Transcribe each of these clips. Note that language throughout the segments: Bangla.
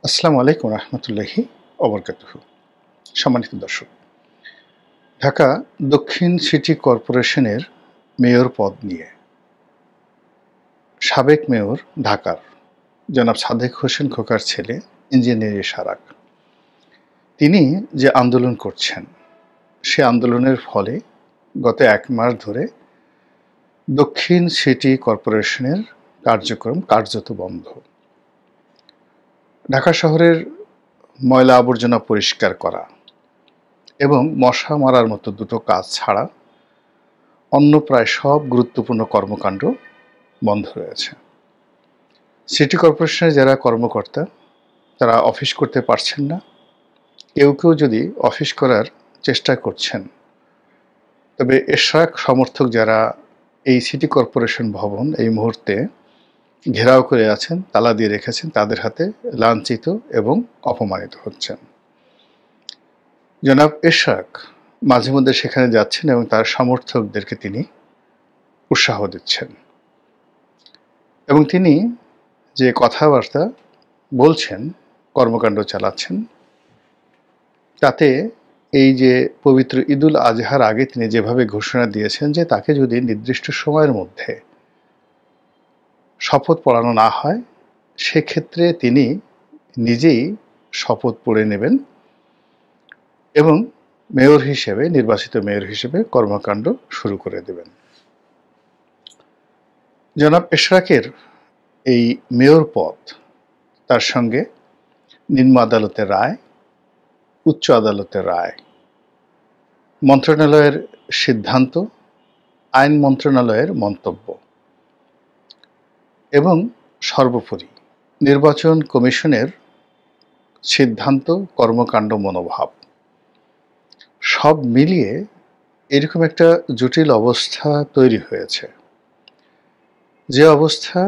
আসসালামু আলাইকুম রহমতুল্লাহি ওবরকাতুহু। সম্মানিত দর্শক, ঢাকা দক্ষিণ সিটি কর্পোরেশনের মেয়র পদ নিয়ে সাবেক মেয়র ঢাকার জনাব সাদেক হোসেন খোকার ছেলে ইঞ্জিনিয়ার সারাক তিনি যে আন্দোলন করছেন, সে আন্দোলনের ফলে গত ১ মাস ধরে দক্ষিণ সিটি কর্পোরেশনের কার্যক্রম কার্যত বন্ধ। ঢাকা শহরের ময়লা আবর্জনা পরিষ্কার করা এবং মশা মারার মতো দুটো কাজ ছাড়া অন্য প্রায় সব গুরুত্বপূর্ণ কর্মকাণ্ড বন্ধ রয়েছে। সিটি কর্পোরেশনের যারা কর্মকর্তা তারা অফিস করতে পারছেন না। কেউ যদি অফিস করার চেষ্টা করছেন, তবে এশরাক সমর্থক যারা এই সিটি কর্পোরেশন ভবন এই মুহূর্তে ঘেরাও করে আছেন, তালা দিয়ে রেখেছেন, তাদের হাতে লাঞ্ছিত এবং অপমানিত হচ্ছেন। জনাব এশরাক মাঝে মধ্যে সেখানে যাচ্ছেন এবং তার সমর্থকদেরকে তিনি উৎসাহ দিচ্ছেন এবং তিনি যে কথাবার্তা বলছেন, কর্মকাণ্ড চালাচ্ছেন, তাতে এই যে পবিত্র ঈদুল আজহার আগে তিনি যেভাবে ঘোষণা দিয়েছেন যে তাকে যদি নির্দিষ্ট সময়ের মধ্যে শপথ পড়ানো না হয়, সেক্ষেত্রে তিনি নিজেই শপথ পড়ে নেবেন এবং মেয়র হিসেবে, নির্বাচিত মেয়র হিসেবে কর্মকাণ্ড শুরু করে দেবেন। জনাব এশরাকের এই মেয়র পদ, তার সঙ্গে নিম্ন আদালতের রায়, উচ্চ আদালতের রায়, মন্ত্রণালয়ের সিদ্ধান্ত, আইন মন্ত্রণালয়ের মন্তব্য এবং সর্বোপরি নির্বাচন কমিশনের সিদ্ধান্ত, কর্মকাণ্ড, মনোভাব সব মিলিয়ে এরকম একটা জটিল অবস্থা তৈরি হয়েছে, যে অবস্থা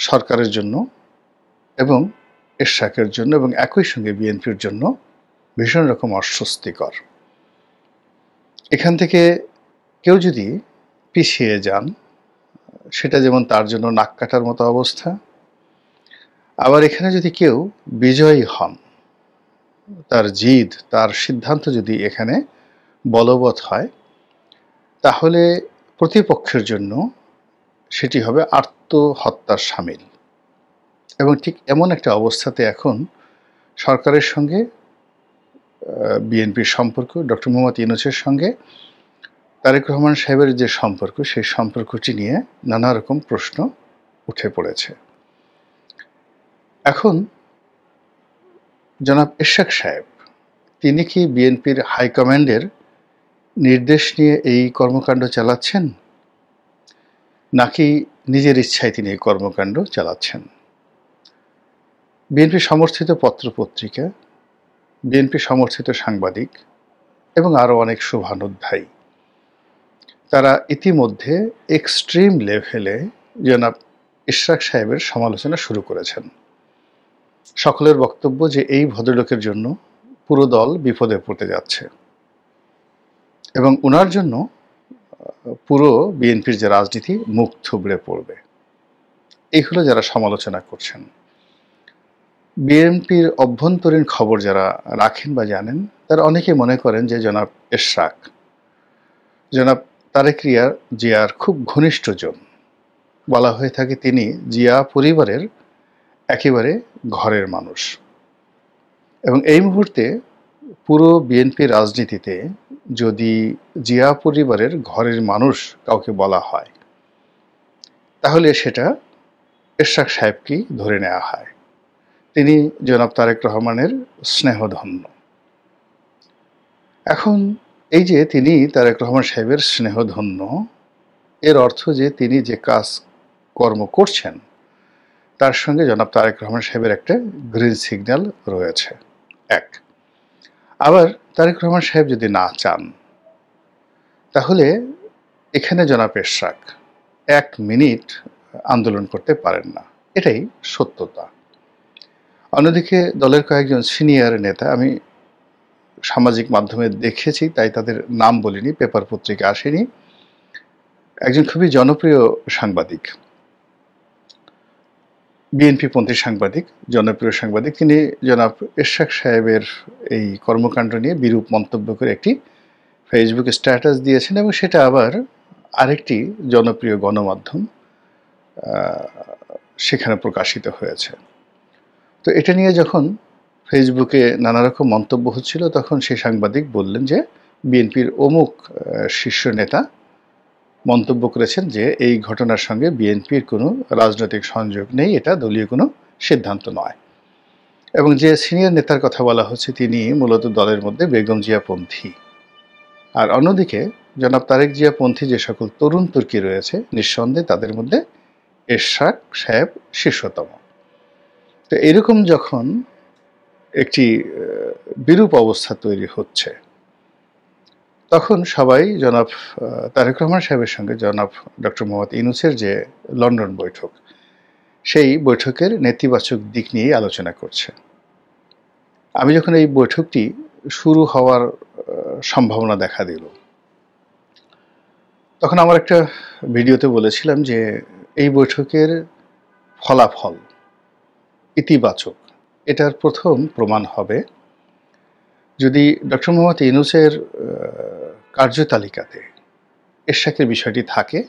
সরকারের জন্য এবং এশরাকের জন্য এবং একই সঙ্গে বিএনপির জন্য ভীষণ রকম অস্বস্তিকর। এখান থেকে কেউ যদি পিছিয়ে যান, সেটা যেমন তার জন্য নাক কাটার মতো অবস্থা, আবার এখানে যদি কেউ বিজয়ী হন, তার জিদ, তার সিদ্ধান্ত যদি এখানে বলবৎ হয়, তাহলে প্রতিপক্ষের জন্য সেটি হবে আত্মহত্যার শামিল। এবং ঠিক এমন একটা অবস্থাতে এখন সরকারের সঙ্গে বিএনপির সম্পর্ক, ডক্টর মোহাম্মদ ইউনূসের সঙ্গে তারেক রহমান সাহেবের যে সম্পর্ক, সেই সম্পর্কটি নিয়ে নানা রকম প্রশ্ন উঠে পড়েছে। এখন জনাব এশরাক সাহেব, তিনি কি বিএনপির হাইকমান্ডের নির্দেশ নিয়ে এই কর্মকাণ্ড চালাচ্ছেন, নাকি নিজের ইচ্ছায় তিনি এই কর্মকাণ্ড চালাচ্ছেন? বিএনপি সমর্থিত পত্রপত্রিকা, বিএনপি সমর্থিত সাংবাদিক এবং আরও অনেক শুভানুধ্যায়ী, তারা ইতিমধ্যে এক্সট্রিম লেভেলে জনাব এশরাক সাহেবের সমালোচনা শুরু করেছেন। সকলের বক্তব্য যে এই ভদ্রলোকের জন্য পুরো দল বিপদে পড়তে যাচ্ছে এবং ওনার জন্য পুরো বিএনপির যে রাজনীতি মুখ থুবড়ে পড়বে। এই হলো যারা সমালোচনা করছেন। বিএনপির অভ্যন্তরীণ খবর যারা রাখেন বা জানেন, তারা অনেকে মনে করেন যে জনাব এশরাক জনাব তারেক জিয়ার খুব ঘনিষ্ঠজন। বলা হয়ে থাকে তিনি জিয়া পরিবারের একেবারে ঘরের মানুষ এবং এই মুহূর্তে পুরো বিএনপি রাজনীতিতে যদি জিয়া পরিবারের ঘরের মানুষ কাউকে বলা হয়, তাহলে সেটা এশরাক সাহেবকেই ধরে নেওয়া হয়। তিনি জনাব তারেক রহমানের স্নেহধন্য। এখন এই যে তিনি তারেক রহমান সাহেবের স্নেহধন্য, এর অর্থ যে তিনি যে কাজ কর্ম করছেন তার সঙ্গে জনাব তারেক রহমান সাহেবের একটা গ্রিন সিগন্যাল রয়েছে। এক, আবার তারেক রহমান সাহেব যদি না চান, তাহলে এখানে জনাব এশরাক 1 মিনিট আন্দোলন করতে পারেন না, এটাই সত্যতা। অন্যদিকে দলের কয়েকজন সিনিয়র নেতা আমি সামাজিক মাধ্যমে দেখেছি, তাই তাদের নাম বলিনি, পেপার পত্রিকা আসেনি। একজন খুবই জনপ্রিয় সাংবাদিক বিএনপিপন্থী সাংবাদিক, জনপ্রিয় সাংবাদিক, তিনি জনাব এরশাদ সাহেবের এই কর্মকাণ্ড নিয়ে বিরূপ মন্তব্য করে একটি ফেসবুক স্ট্যাটাস দিয়েছেন এবং সেটা আবার আরেকটি জনপ্রিয় গণমাধ্যম সেখানে প্রকাশিত হয়েছে। তো এটা নিয়ে যখন ফেসবুকে নানা রকম মন্তব্য হচ্ছিল, তখন সেই সাংবাদিক বললেন যে বিএনপির অমুক শীর্ষ নেতা মন্তব্য করেছেন যে এই ঘটনার সঙ্গে বিএনপির কোনো রাজনৈতিক সংযোগ নেই, এটা দলীয় কোনো সিদ্ধান্ত নয়। এবং যে সিনিয়র নেতার কথা বলা হচ্ছে তিনি মূলত দলের মধ্যে বেগম জিয়াপন্থী। আর অন্যদিকে জনাব তারেক জিয়াপন্থী যে সকল তরুণ তুর্কি রয়েছে, নিঃসন্দেহে তাদের মধ্যে এরশাদ সাহেব শীর্ষতম। তো এরকম যখন একটি বিরূপ অবস্থা তৈরি হচ্ছে, তখন সবাই জনাব তারেক রহমান সাহেবের সঙ্গে জনাব ডক্টর মোহাম্মদ ইউনূসের যে লন্ডন বৈঠক, সেই বৈঠকের নেতিবাচক দিক নিয়ে আলোচনা করছে। আমি যখন এই বৈঠকটি শুরু হওয়ার সম্ভাবনা দেখা দিল, তখন আমার একটা ভিডিওতে বলেছিলাম যে এই বৈঠকের ফলাফল ইতিবাচক, এটার প্রথম প্রমাণ হবে যদি ডক্টর মোহাম্মদ ইউনূসের কার্যতালিকাতে এরশাদের বিষয়টি থাকে।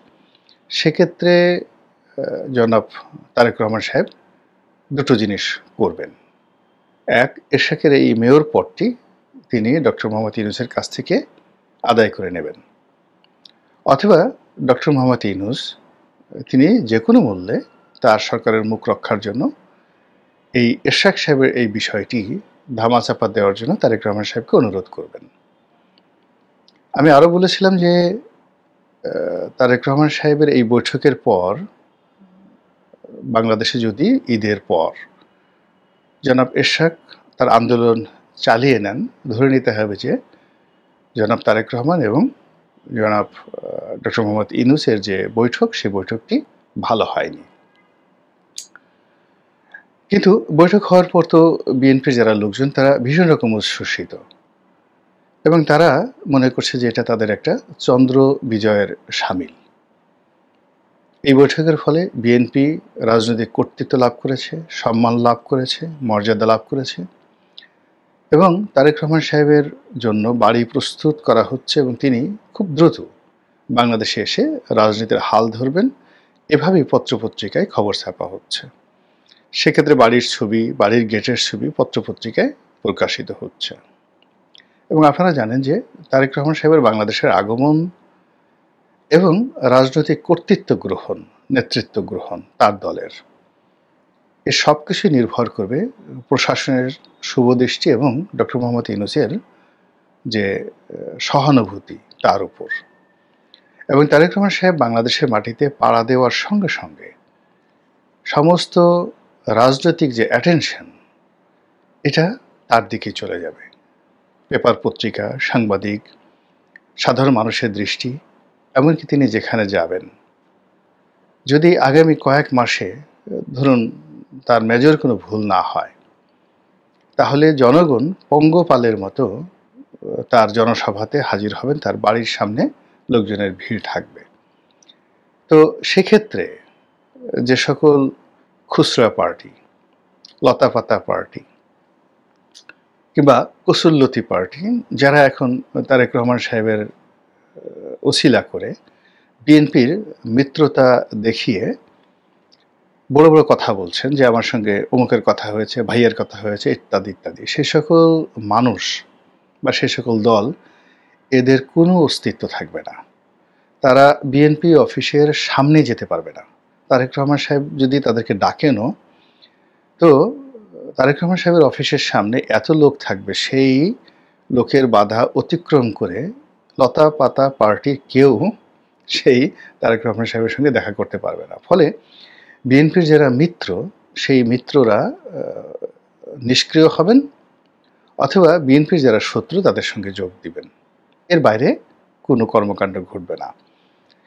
সেক্ষেত্রে জনাব তারেক রহমান সাহেব দুটো জিনিস করবেন। এক, এরশাদের এই মেয়র পদটি তিনি ডক্টর মোহাম্মদ ইউনূসের কাছ থেকে আদায় করে নেবেন, অথবা ডক্টর মোহাম্মদ ইউনূস তিনি যে কোনো মূল্যে তার সরকারের মুখ রক্ষার জন্য এই এরশাদ সাহেবের এই বিষয়টি ধামাচাপা দেওয়ার জন্য তারেক রহমান সাহেবকে অনুরোধ করবেন। আমি আরও বলেছিলাম যে তারেক রহমান সাহেবের এই বৈঠকের পর বাংলাদেশে যদি ঈদের পর জনাব এরশাদ তার আন্দোলন চালিয়ে নেন, ধরে নিতে হবে যে জনাব তারেক রহমান এবং জনাব ডক্টর মোহাম্মদ ইউনূসের যে বৈঠক, সেই বৈঠকটি ভালো হয়নি। কিন্তু বৈঠক হওয়ার পর তো বিএনপির যারা লোকজন তারা ভীষণ রকম উচ্ছ্বসিত এবং তারা মনে করছে যে এটা তাদের একটা চন্দ্র বিজয়ের শামিল। এই বৈঠকের ফলে বিএনপি রাজনৈতিক কর্তৃত্ব লাভ করেছে, সম্মান লাভ করেছে, মর্যাদা লাভ করেছে এবং তারেক রহমান সাহেবের জন্য বাড়ি প্রস্তুত করা হচ্ছে এবং তিনি খুব দ্রুত বাংলাদেশে এসে রাজনীতির হাল ধরবেন, এভাবেই পত্রপত্রিকায় খবর ছাপা হচ্ছে। সেক্ষেত্রে বাড়ির ছবি, বাড়ির গেটের ছবি পত্রপত্রিকায় প্রকাশিত হচ্ছে। এবং আপনারা জানেন যে তারেক রহমান সাহেবের বাংলাদেশের আগমন এবং রাজনৈতিক কর্তৃত্ব গ্রহণ, নেতৃত্ব গ্রহণ তার দলের, এ সব কিছুই নির্ভর করবে প্রশাসনের শুভদৃষ্টি এবং ডক্টর মোহাম্মদ ইউনূসের যে সহানুভূতি তার উপর। এবং তারেক রহমান সাহেব বাংলাদেশের মাটিতে পাড়া দেওয়ার সঙ্গে সঙ্গে সমস্ত রাজনৈতিক যে অ্যাটেনশন, এটা তার দিকে চলে যাবে। পেপার পত্রিকা, সাংবাদিক, সাধারণ মানুষের দৃষ্টি, এমনকি তিনি যেখানে যাবেন, যদি আগামী কয়েক মাসে ধরুন তার মেজর কোনো ভুল না হয়, তাহলে জনগণ পঙ্গপালের মতো তার জনসভাতে হাজির হবেন, তার বাড়ির সামনে লোকজনের ভিড় থাকবে। তো সেক্ষেত্রে যে সকল খুচরা পার্টি, লতাপাতা পার্টি কিংবা কসুল্লতি পার্টি, যারা এখন তারেক রহমান সাহেবের ওসিলা করে বিএনপির মিত্রতা দেখিয়ে বড় বড় কথা বলছেন যে আমার সঙ্গে অমুকের কথা হয়েছে, ভাইয়ের কথা হয়েছে, ইত্যাদি ইত্যাদি, সে সকল মানুষ বা সে সকল দল, এদের কোনো অস্তিত্ব থাকবে না। তারা বিএনপি অফিসের সামনে যেতে পারবে না। তারেক রহমান সাহেব যদি তাদেরকে ডাকেনও, তো তারেক রহমান সাহেবের অফিসের সামনে এত লোক থাকবে, সেই লোকের বাধা অতিক্রম করে লতা পাতা পার্টির কেউ সেই তারেক রহমান সাহেবের সঙ্গে দেখা করতে পারবে না। ফলে বিএনপির যারা মিত্র, সেই মিত্ররা নিষ্ক্রিয় হবেন অথবা বিএনপির যারা শত্রু তাদের সঙ্গে যোগ দিবেন। এর বাইরে কোনো কর্মকাণ্ড ঘটবে না।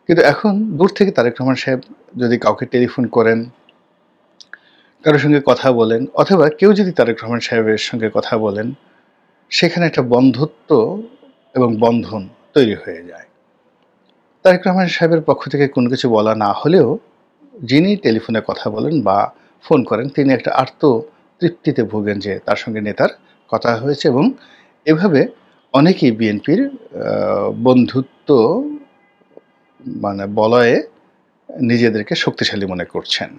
কিন্তু এখন দূর থেকে তারেক রহমান সাহেব যদি কাউকে টেলিফোন করেন, কারোর সঙ্গে কথা বলেন, অথবা কেউ যদি তারেক রহমান সাহেবের সঙ্গে কথা বলেন, সেখানে একটা বন্ধুত্ব এবং বন্ধন তৈরি হয়ে যায়। তারেক রহমান সাহেবের পক্ষ থেকে কোনো কিছু বলা না হলেও যিনি টেলিফোনে কথা বলেন বা ফোন করেন, তিনি একটা তৃপ্তিতে ভোগেন যে তার সঙ্গে নেতার কথা হয়েছে এবং এভাবে অনেকেই বিএনপির বন্ধুত্ব বলয়ে নিজেদেরকে শক্তিশালী মনে করছেন।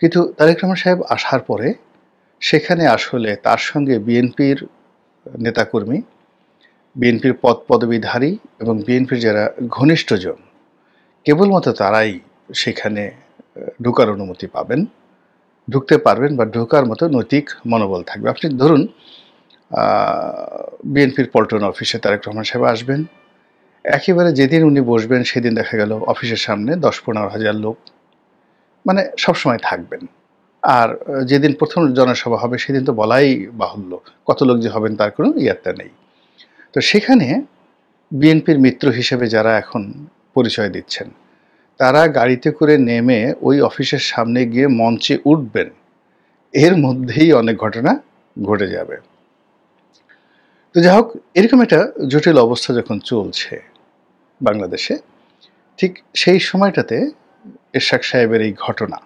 কিন্তু তারেক রহমান সাহেব আসার পরে সেখানে আসলে তার সঙ্গে বিএনপির নেতাকর্মী, বিএনপির পদপদবীধারী এবং বিএনপির যারা ঘনিষ্ঠজন কেবলমাত্র তারাই সেখানে ঢোকার অনুমতি পাবেন, ঢুকতে পারবেন বা ঢোকার মতো নৈতিক মনোবল থাকবে। আপনি ধরুন বিএনপির পল্টন অফিসে তারেক রহমান সাহেব আসবেন, একেবারে যেদিন উনি বসবেন সেদিন দেখা গেল অফিসের সামনে ১০-১৫ হাজার লোক সবসময় থাকবেন। আর যেদিন প্রথম জনসভা হবে সেদিন তো বলাই বাহুল্য, কত লোক যে হবেন তার কোনো ইয়াত্তা নেই। তো সেখানে বিএনপির মিত্র হিসেবে যারা এখন পরিচয় দিচ্ছেন তারা গাড়িতে করে নেমে ওই অফিসের সামনে গিয়ে মঞ্চে উঠবেন, এর মধ্যেই অনেক ঘটনা ঘটে যাবে। তো যাই হোক, এরকম একটা জটিল অবস্থা যখন চলছে বাংলাদেশে, ঠিক সেই সময়টাতে এরশাদ সাহেবের এই ঘটনা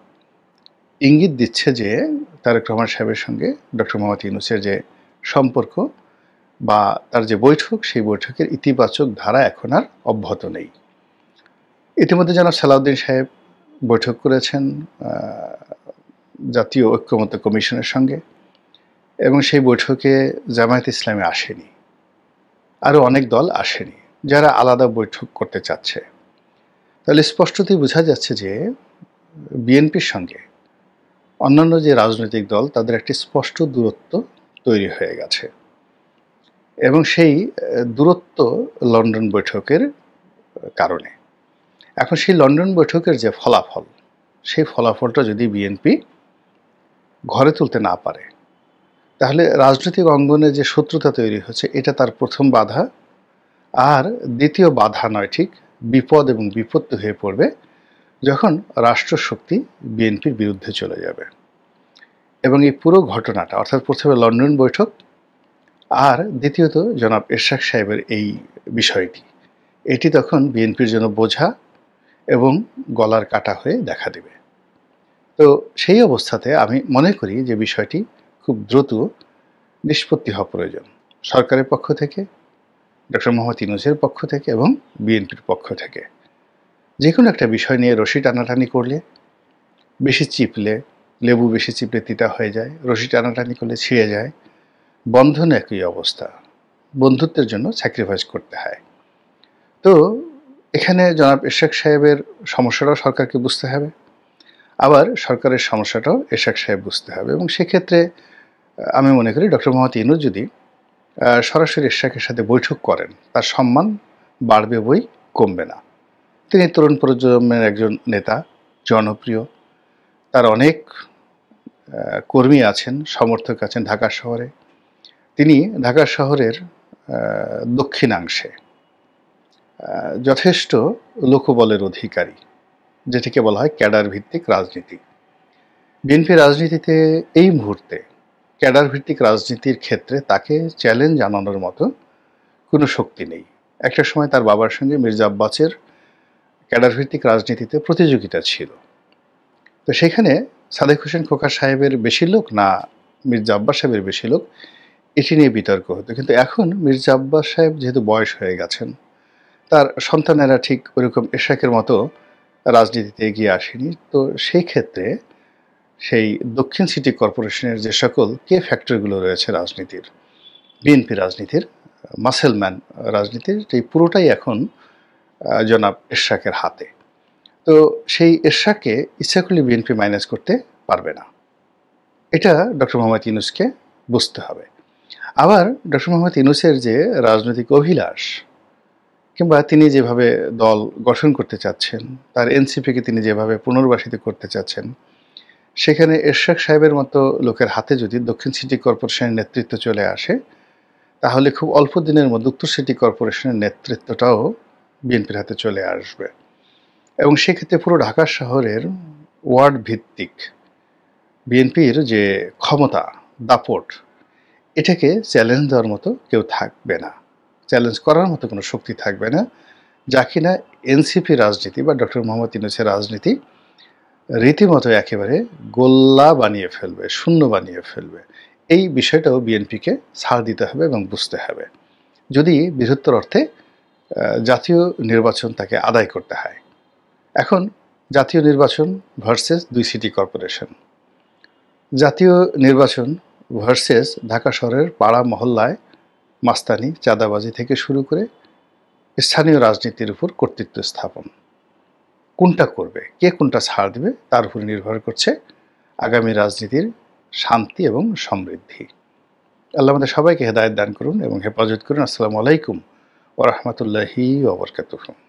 ইঙ্গিত দিচ্ছে যে তারেক রহমান সাহেবের সঙ্গে ডক্টর মোহাম্মদ ইউনূসের যে সম্পর্ক বা তার যে বৈঠক, সেই বৈঠকের ইতিবাচক ধারা এখন আর অব্যাহত নেই। ইতিমধ্যে জনাব সালাউদ্দিন সাহেব বৈঠক করেছেন জাতীয় ঐক্যমত্য কমিশনের সঙ্গে এবং সেই বৈঠকে জামায়াত ইসলামী আসেনি, আরও অনেক দল আসেনি যারা আলাদা বৈঠক করতে চাচ্ছে। তাহলে স্পষ্টতই বোঝা যাচ্ছে যে বিএনপির সঙ্গে অন্যান্য যে রাজনৈতিক দল তাদের একটি স্পষ্ট দূরত্ব তৈরি হয়ে গেছে এবং সেই দূরত্ব লন্ডন বৈঠকের কারণে। এখন সেই লন্ডন বৈঠকের যে ফলাফল, সেই ফলাফলটা যদি বিএনপি ঘরে তুলতে না পারে তাহলে রাজনৈতিক অঙ্গনে যে শত্রুতা তৈরি হচ্ছে এটা তার প্রথম বাধা, আর দ্বিতীয় বাধা নয়, ঠিক বিপদ এবং বিপত্তি হয়ে পড়বে যখন রাষ্ট্রশক্তি বিএনপির বিরুদ্ধে চলে যাবে। এবং এই পুরো ঘটনাটা, অর্থাৎ প্রথমে লন্ডন বৈঠক আর দ্বিতীয়ত জনাব এরশাদ সাহেবের এই বিষয়টি, এটি তখন বিএনপির জন্য বোঝা এবং গলার কাটা হয়ে দেখা দেবে। তো সেই অবস্থাতে আমি মনে করি যে বিষয়টি খুব দ্রুত নিষ্পত্তি হওয়া প্রয়োজন, সরকারের পক্ষ থেকে, ডক্টর মোহাম্মদ ইউনূসের পক্ষ থেকে এবং বিএনপির পক্ষ থেকে। যে কোনো একটা বিষয় নিয়ে রশি টানাটানি করলে, বেশি চিপলে, লেবু বেশি চিপলে তিতা হয়ে যায়, রশি টানাটানি করলে ছিঁড়ে যায়, বন্ধন একই অবস্থা, বন্ধুত্বের জন্য স্যাক্রিফাইস করতে হয়। তো এখানে জনাব এরশাদ সাহেবের সমস্যাটাও সরকারকে বুঝতে হবে, আবার সরকারের সমস্যাটাও এরশাদ সাহেব বুঝতে হবে। এবং সেক্ষেত্রে আমি মনে করি ডক্টর মোহাম্মদ ইউনূস যদি সরাসরি এরশাদের সাথে বৈঠক করেন তার সম্মান বাড়বে বই কমবে না। তিনি তরুণ প্রজন্মের একজন নেতা, জনপ্রিয়, তার অনেক কর্মী আছেন, সমর্থক আছেন ঢাকা শহরে। তিনি ঢাকা শহরের দক্ষিণাংশে যথেষ্ট লোকবলের অধিকারী, যেটিকে বলা হয় ক্যাডার ভিত্তিক রাজনীতি। বিএনপি রাজনীতিতে এই মুহূর্তে ক্যাডার ভিত্তিক রাজনীতির ক্ষেত্রে তাকে চ্যালেঞ্জ জানানোর মতো কোনো শক্তি নেই। একটা সময় তার বাবার সঙ্গে মির্জা আব্বাসের ক্যাডার ভিত্তিক রাজনীতিতে প্রতিযোগিতা ছিল। তো সেখানে সাদেক হোসেন খোকা সাহেবের বেশি লোক না মির্জা আব্বাস সাহেবের বেশি লোক, এটি নিয়ে বিতর্ক হতো। কিন্তু এখন মির্জা আব্বাস সাহেব যেহেতু বয়স হয়ে গেছেন, তার সন্তানেরা ঠিক ওইরকম এরশাদের মতো রাজনীতিতে এগিয়ে আসেনি। তো সেই ক্ষেত্রে সেই দক্ষিণ সিটি কর্পোরেশনের যে সকল ফ্যাক্টরগুলো রয়েছে রাজনীতির, বিএনপি রাজনীতির, মাসেলম্যান রাজনীতির, এই পুরোটাই এখন জনাব এরশাদের হাতে। তো সেই এরশাদকে ইচ্ছা করলে বিএনপি মাইনাস করতে পারবে না, এটা ডক্টর মোহাম্মদ ইউনূসকে বুঝতে হবে। আবার ডক্টর মোহাম্মদ ইউনূসের যে রাজনৈতিক অভিলাষ কিংবা তিনি যেভাবে দল গঠন করতে চাচ্ছেন, তার এনসিপিকে তিনি যেভাবে পুনর্বাসিত করতে চাচ্ছেন, সেখানে এরশাদ সাহেবের মতো লোকের হাতে যদি দক্ষিণ সিটি কর্পোরেশনের নেতৃত্ব চলে আসে তাহলে খুব অল্প দিনের মধ্যে উত্তর সিটি কর্পোরেশনের নেতৃত্বটাও বিএনপির হাতে চলে আসবে। এবং সেক্ষেত্রে পুরো ঢাকা শহরের ওয়ার্ড ভিত্তিক বিএনপির যে ক্ষমতা, দাপট, এটাকে চ্যালেঞ্জ দেওয়ার মতো কেউ থাকবে না, চ্যালেঞ্জ করার মতো কোনো শক্তি থাকবে না, যা কিনা এনসিপি রাজনীতি বা ডক্টর মোহাম্মদ ইউনূসের রাজনীতি রীতিমতো একেবারে গোল্লা বানিয়ে ফেলবে, শূন্য বানিয়ে ফেলবে। এই বিষয়টাও বিএনপিকে ছাড় দিতে হবে এবং বুঝতে হবে। যদি বৃহত্তর অর্থে জাতীয় নির্বাচন তাকে আদায় করতে হয়। এখন জাতীয় নির্বাচন ভার্সেস ২ সিটি কর্পোরেশন। জাতীয় নির্বাচন ভার্সেস ঢাকা শহরের পাড়া মহল্লায় মাস্তানি, চাঁদাবাজি থেকে শুরু করে স্থানীয় রাজনীতির উপর কর্তৃত্ব স্থাপন। কোনটা করবে, কে কোনটা ছাড় দিবে তার উপর নির্ভর করছে আগামী রাজনীতির শান্তি এবং সমৃদ্ধি। আল্লাহ আমাদের সবাইকে হেদায়েত দান করুন এবং হেফাজত করুন। আসসালামু আলাইকুম ওয়া রাহমাতুল্লাহি ওয়া বারাকাতুহু।